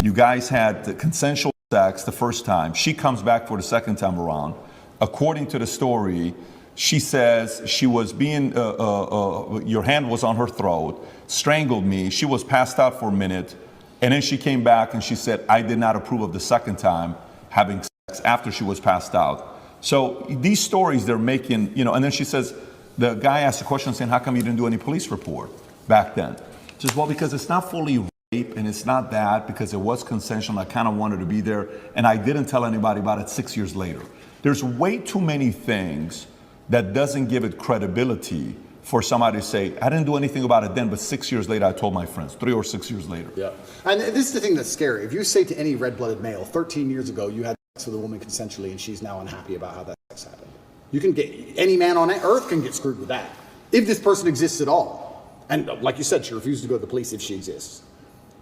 You guys had the consensual sex the first time. She comes back for the second time around. According to the story, she says she was being, your hand was on her throat, strangled me. She was passed out for a minute. And then she came back and she said, I did not approve of the second time having sex after she was passed out. So these stories they're making, you know, and then she says, the guy asked a question saying, how come you didn't do any police report back then? She says, well, because it's not fully rape and it's not that, because it was consensual and I kind of wanted to be there. And I didn't tell anybody about it 6 years later. There's way too many things that doesn't give it credibility for somebody to say, I didn't do anything about it then, but 6 years later, I told my friends, 3 or 6 years later. Yeah. And this is the thing that's scary. If you say to any red-blooded male, 13 years ago, you had sex with a woman consensually and she's now unhappy about how that sex happened. You can get, any man on earth can get screwed with that. If this person exists at all. And like you said, she refused to go to the police if she exists.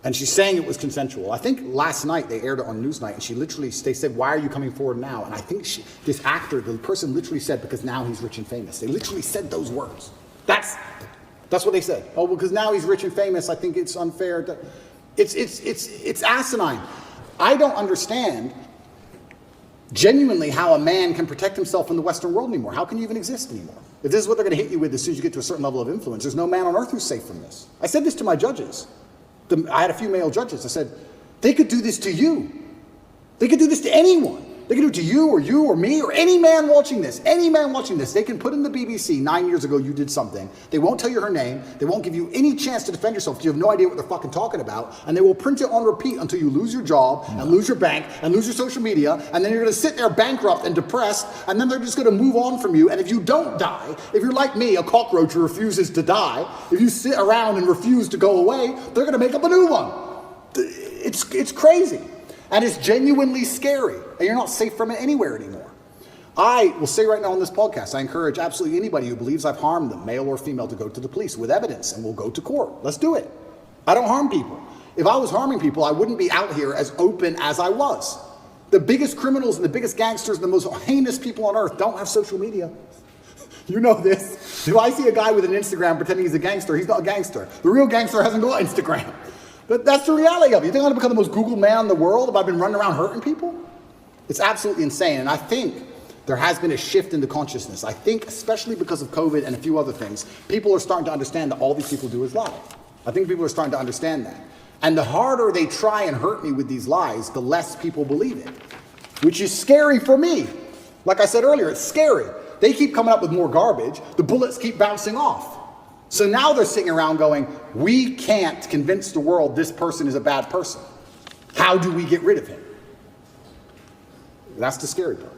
And she's saying it was consensual. I think last night they aired it on Newsnight and she literally, they said, why are you coming forward now? And I think this actor, the person literally said, because now he's rich and famous. They literally said those words. That's what they said. Oh, because now he's rich and famous, I think it's unfair. It's asinine. I don't understand genuinely how a man can protect himself in the Western world anymore. How can you even exist anymore? If this is what they're going to hit you with as soon as you get to a certain level of influence, there's no man on earth who's safe from this. I said this to my judges. I had a few male judges. I said, they could do this to you. They could do this to anyone. They can do it to you or me or any man watching this. Any man watching this. They can put in the BBC 9 years ago you did something. They won't tell you her name. They won't give you any chance to defend yourself because you have no idea what they're fucking talking about. And they will print it on repeat until you lose your job and lose your bank and lose your social media. And then you're going to sit there bankrupt and depressed. And then they're just going to move on from you. And if you don't die, if you're like me, a cockroach who refuses to die, if you sit around and refuse to go away, they're going to make up a new one. It's crazy. And it's genuinely scary. And you're not safe from it anywhere anymore. I will say right now on this podcast, I encourage absolutely anybody who believes I've harmed them, male or female, to go to the police with evidence and we'll go to court. Let's do it. I don't harm people. If I was harming people, I wouldn't be out here as open as I was. The biggest criminals and the biggest gangsters and the most heinous people on earth don't have social media. You know this. If I see a guy with an Instagram pretending he's a gangster, he's not a gangster. The real gangster hasn't got Instagram. But that's the reality of it. You think I'm going to become the most Googled man in the world if I've been running around hurting people? It's absolutely insane. And I think there has been a shift in the consciousness. I think, especially because of COVID and a few other things, people are starting to understand that all these people do is lie. I think people are starting to understand that. And the harder they try and hurt me with these lies, the less people believe it, which is scary for me. Like I said earlier, it's scary. They keep coming up with more garbage. The bullets keep bouncing off. So now they're sitting around going, we can't convince the world this person is a bad person. How do we get rid of him? That's the scary part.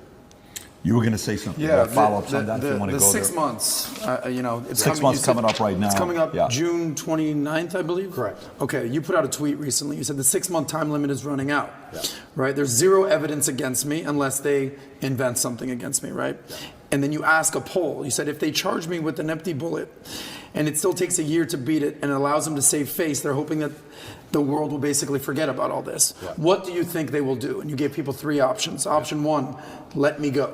You were going to say something. Yeah, follow-ups on that if you want to go 6 there. months, it's 6 months coming up right now. It's coming up Yeah. June 29th, I believe? Correct. Okay, you put out a tweet recently. You said the 6-month time limit is running out, Yeah. right? There's zero evidence against me unless they invent something against me, right? Yeah. And then you ask a poll. You said if they charge me with an empty bullet and it still takes a year to beat it and it allows them to save face, they're hoping that the world will basically forget about all this. Yeah. What do you think they will do? And you gave people 3 options. Option 1, let me go.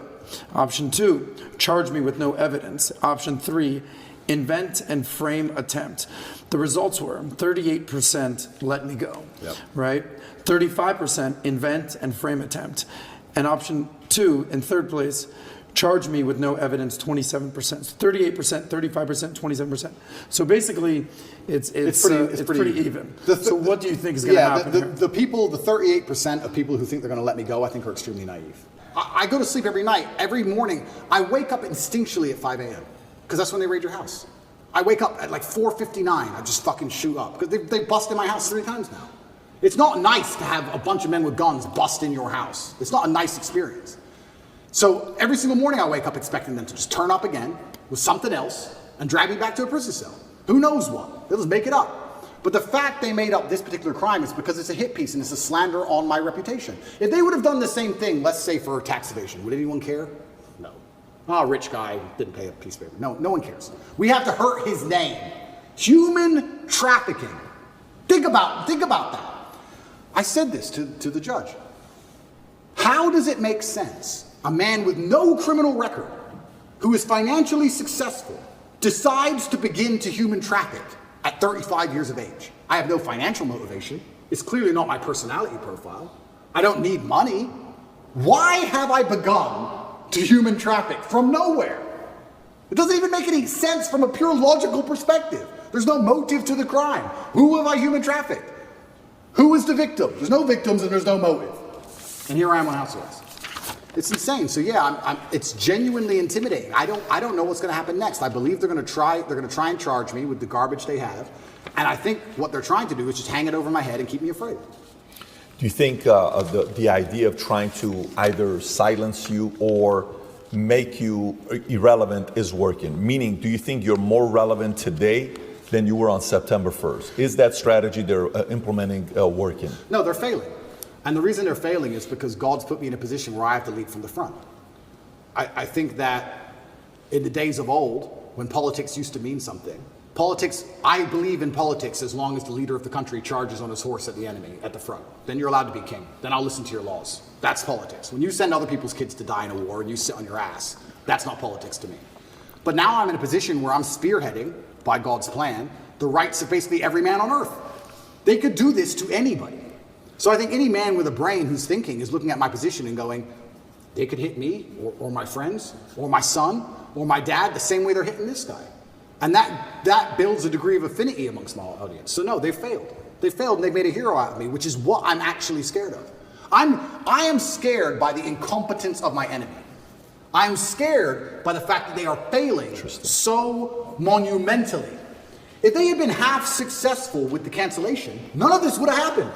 Option 2, charge me with no evidence. Option 3, invent and frame attempt. The results were 38% let me go, right? 35% invent and frame attempt. And option 2, in third place, charge me with no evidence, 27%. So 38%, 35%, 27%. So basically, it's pretty even. So what do you think is going to happen here? The people, the 38% of people who think they're going to let me go, I think are extremely naive. I go to sleep every night, every morning. I wake up instinctually at 5 a.m. because that's when they raid your house. I wake up at like 4:59. I just fucking shoot up because they busted my house 3 times now. It's not nice to have a bunch of men with guns bust in your house. It's not a nice experience. So every single morning I wake up expecting them to just turn up again with something else and drag me back to a prison cell. Who knows what? They'll just make it up. But the fact they made up this particular crime is because it's a hit piece and it's a slander on my reputation. If they would have done the same thing, let's say for tax evasion, would anyone care? No. Oh, rich guy didn't pay a piece of paper. No, no one cares. We have to hurt his name. Human trafficking. Think about that. I said this to the judge. How does it make sense? A man with no criminal record, who is financially successful, decides to begin to human traffic at 35 years of age. I have no financial motivation. It's clearly not my personality profile. I don't need money. Why have I begun to human traffic from nowhere? It doesn't even make any sense from a pure logical perspective. There's no motive to the crime. Who have I human trafficked? Who is the victim? There's no victims and there's no motive. And here I am on house arrest. It's insane. So yeah, it's genuinely intimidating. I don't know what's going to happen next. I believe they're going to try and charge me with the garbage they have. And I think what they're trying to do is just hang it over my head and keep me afraid. Do you think the idea of trying to either silence you or make you irrelevant is working? Meaning, do you think you're more relevant today than you were on September 1st? Is that strategy they're implementing working? No, they're failing. And the reason they're failing is because God's put me in a position where I have to lead from the front. I think that in the days of old, when politics used to mean something, I believe in politics as long as the leader of the country charges on his horse at the enemy at the front. Then you're allowed to be king. Then I'll listen to your laws. That's politics. When you send other people's kids to die in a war and you sit on your ass, that's not politics to me. But now I'm in a position where I'm spearheading, by God's plan, the rights of basically every man on earth. They could do this to anybody. So I think any man with a brain who's thinking is looking at my position and going, they could hit me or my friends or my son or my dad the same way they're hitting this guy. And that builds a degree of affinity amongst my audience. So no, they failed. They failed and they've made a hero out of me, which is what I'm actually scared of. I am scared by the incompetence of my enemy. I am scared by the fact that they are failing so monumentally. If they had been half successful with the cancellation, none of this would have happened.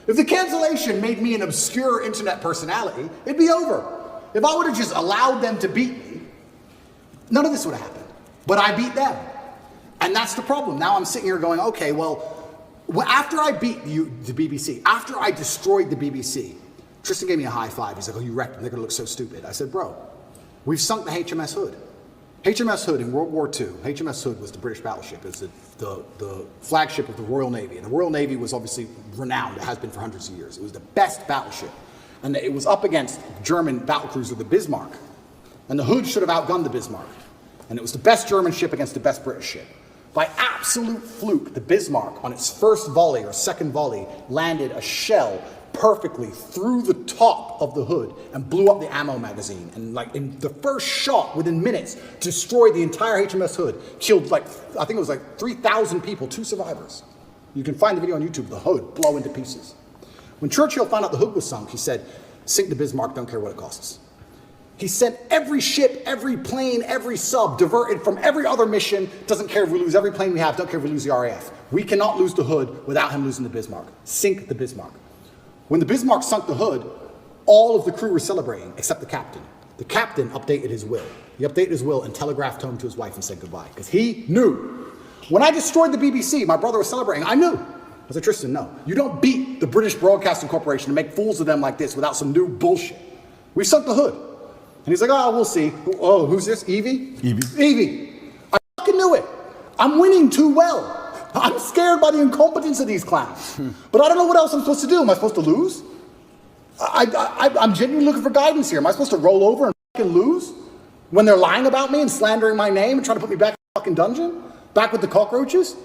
If the cancellation made me an obscure internet personality, it'd be over. If I would have just allowed them to beat me, none of this would have happened. But I beat them. And that's the problem. Now I'm sitting here going, okay, well, after I beat the BBC, after I destroyed the BBC, Tristan gave me a high five. He's like, oh, you wrecked them. They're going to look so stupid. I said, bro, we've sunk the HMS Hood. HMS Hood in World War II, HMS Hood was the British battleship. It was the flagship of the Royal Navy. And the Royal Navy was obviously renowned. It has been for hundreds of years. It was the best battleship. And it was up against German battlecruiser, the Bismarck. And the Hood should have outgunned the Bismarck. And it was the best German ship against the best British ship. By absolute fluke, the Bismarck, on its first volley or second volley, landed a shell perfectly through the top of the Hood and blew up the ammo magazine. And like in the first shot, within minutes, destroyed the entire HMS Hood. Killed I think it was 3,000 people, 2 survivors. You can find the video on YouTube, the Hood blow into pieces. When Churchill found out the Hood was sunk, he said, sink the Bismarck, don't care what it costs. He sent every ship, every plane, every sub diverted from every other mission. Doesn't care if we lose every plane we have, don't care if we lose the RAF. We cannot lose the Hood without him losing the Bismarck. Sink the Bismarck. When the Bismarck sunk the Hood, all of the crew were celebrating, except the captain. The captain updated his will. He updated his will and telegraphed home to his wife and said goodbye, because he knew. When I destroyed the BBC, my brother was celebrating, I knew. I said, Tristan, no. You don't beat the British Broadcasting Corporation and make fools of them like this without some new bullshit. We sunk the Hood. And he's like, oh, we'll see. Oh, who's this? Evie? Evie. I fucking knew it. I'm winning too well. I'm scared by the incompetence of these clowns. But I don't know what else I'm supposed to do. Am I supposed to lose? I'm genuinely looking for guidance here. Am I supposed to roll over and fucking lose? When they're lying about me and slandering my name and trying to put me back in the fucking dungeon? Back with the cockroaches?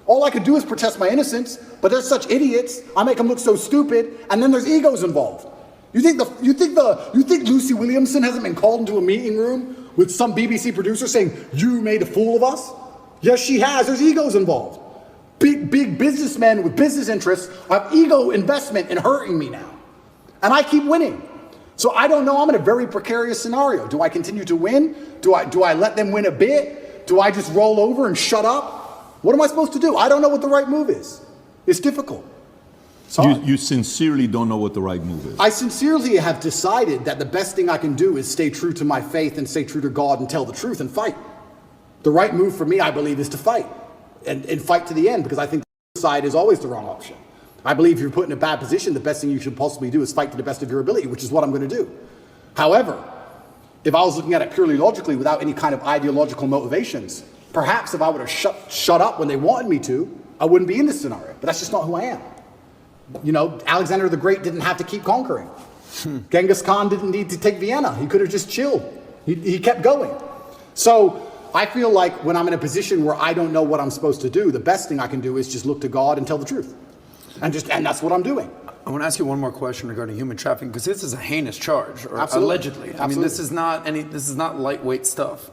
All I could do is protest my innocence, but they're such idiots. I make them look so stupid, and then there's egos involved. You think Lucy Williamson hasn't been called into a meeting room with some BBC producer saying, you made a fool of us? Yes, she has. There's egos involved. Big businessmen with business interests have ego investment in hurting me now. And I keep winning. So I don't know. I'm in a very precarious scenario. Do I continue to win? Do I let them win a bit? Do I just roll over and shut up? What am I supposed to do? I don't know what the right move is. It's difficult. You sincerely don't know what the right move is. I sincerely have decided that the best thing I can do is stay true to my faith and stay true to God and tell the truth and fight. The right move for me, I believe, is to fight and fight to the end, because I think suicide is always the wrong option. I believe if you're put in a bad position, the best thing you should possibly do is fight to the best of your ability, which is what I'm going to do. However, if I was looking at it purely logically without any kind of ideological motivations, perhaps if I would have shut up when they wanted me to, I wouldn't be in this scenario. But that's just not who I am. You know, Alexander the Great didn't have to keep conquering. Genghis Khan didn't need to take Vienna. He could have just chilled. He kept going. So I feel like when I'm in a position where I don't know what I'm supposed to do, the best thing I can do is just look to God and tell the truth. And that's what I'm doing. I want to ask you one more question regarding human trafficking, because this is a heinous charge, or Absolutely. allegedly. I mean, Absolutely. this is not lightweight stuff.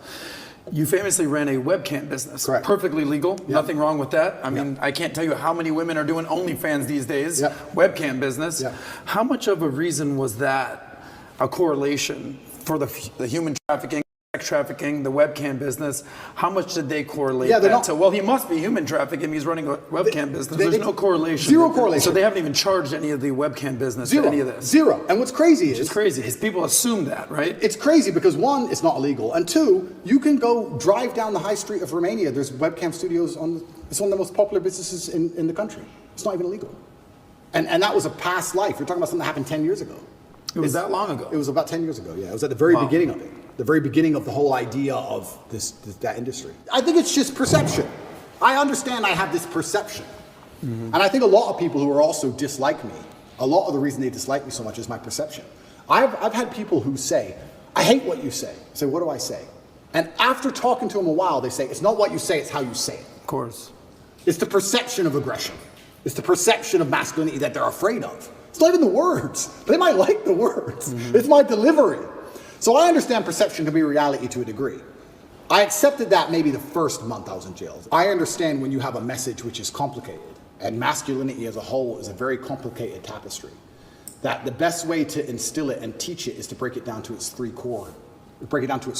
You famously ran a webcam business. Correct. Perfectly legal. Yep. Nothing wrong with that. I mean, I can't tell you how many women are doing OnlyFans these days. Yep. Webcam business. Yep. How much of a reason was that a correlation for the human trafficking, sex trafficking, the webcam business? How much did they correlate that to? Well, he must be human trafficking. He's running a webcam business. There's no correlation. Zero correlation. So they haven't even charged any of the webcam business for any of this. Zero. And what's crazy is... It's crazy. People assume that, right? It's crazy because one, it's not illegal. And two, you can go drive down the high street of Romania. There's webcam studios it's one of the most popular businesses in the country. It's not even illegal. And that was a past life. You're talking about something that happened 10 years ago. It was that long ago? It was about 10 years ago, yeah. It was at the very beginning of it. The very beginning of the whole idea of that industry. I think it's just perception. I understand I have this perception. Mm-hmm. And I think a lot of people who are also dislike me, a lot of the reason they dislike me so much is my perception. I've had people who say, I hate what you say. I say, what do I say? And after talking to them a while, they say, it's not what you say, it's how you say it. Of course. It's the perception of aggression. It's the perception of masculinity that they're afraid of. It's not even the words. They might like the words. Mm-hmm. It's my delivery. So I understand perception can be reality to a degree. I accepted that maybe the first month I was in jail. I understand when you have a message which is complicated, and masculinity as a whole is a very complicated tapestry, that the best way to instill it and teach it is to break it down to its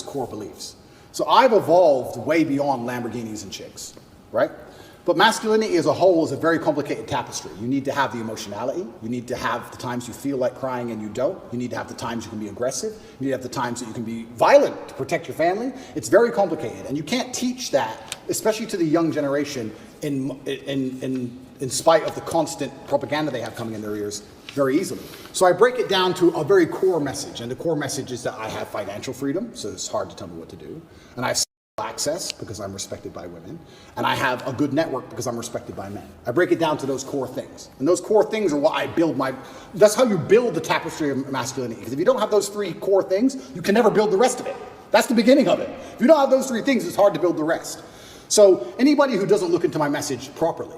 core beliefs. So I've evolved way beyond Lamborghinis and chicks, right? But masculinity as a whole is a very complicated tapestry. You need to have the emotionality. You need to have the times you feel like crying and you don't. You need to have the times you can be aggressive. You need to have the times that you can be violent to protect your family. It's very complicated. And you can't teach that, especially to the young generation, in spite of the constant propaganda they have coming in their ears, very easily. So I break it down to a very core message. And the core message is that I have financial freedom, so it's hard to tell me what to do. And I have access because I'm respected by women, and I have a good network because I'm respected by men. I break it down to those core things, and those core things are what I build that's how you build the tapestry of masculinity, because if you don't have those three core things, you can never build the rest of it. That's the beginning of it. If you don't have those three things, it's hard to build the rest. So anybody who doesn't look into my message properly,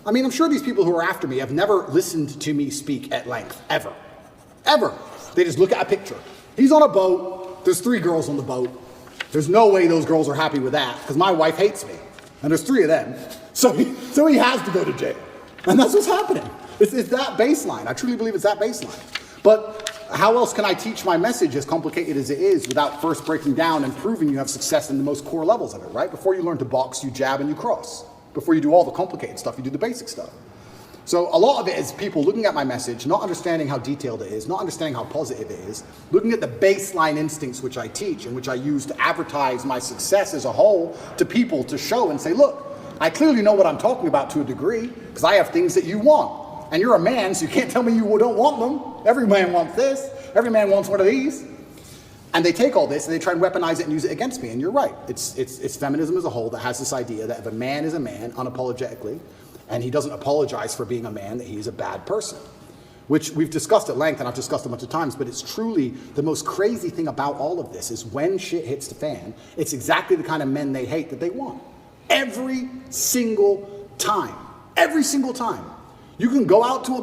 I mean, I'm sure these people who are after me have never listened to me speak at length, ever. Ever. They just look at a picture. He's on a boat, there's 3 girls on the boat. There's no way those girls are happy with that, because my wife hates me, and there's 3 of them. So he has to go to jail. And that's what's happening. It's that baseline. I truly believe it's that baseline. But how else can I teach my message, as complicated as it is, without first breaking down and proving you have success in the most core levels of it, right? Before you learn to box, you jab and you cross. Before you do all the complicated stuff, you do the basic stuff. So a lot of it is people looking at my message, not understanding how detailed it is, not understanding how positive it is, looking at the baseline instincts which I teach and which I use to advertise my success as a whole to people, to show and say, look, I clearly know what I'm talking about to a degree, because I have things that you want. And you're a man, so you can't tell me you don't want them. Every man wants this. Every man wants one of these. And they take all this and they try and weaponize it and use it against me. And you're right. It's feminism as a whole that has this idea that if a man is a man, unapologetically, and he doesn't apologize for being a man, that he's a bad person, which we've discussed at length, and I've discussed a bunch of times, but it's truly the most crazy thing about all of this is when shit hits the fan, it's exactly the kind of men they hate that they want. Every single time. Every single time. You can go out to a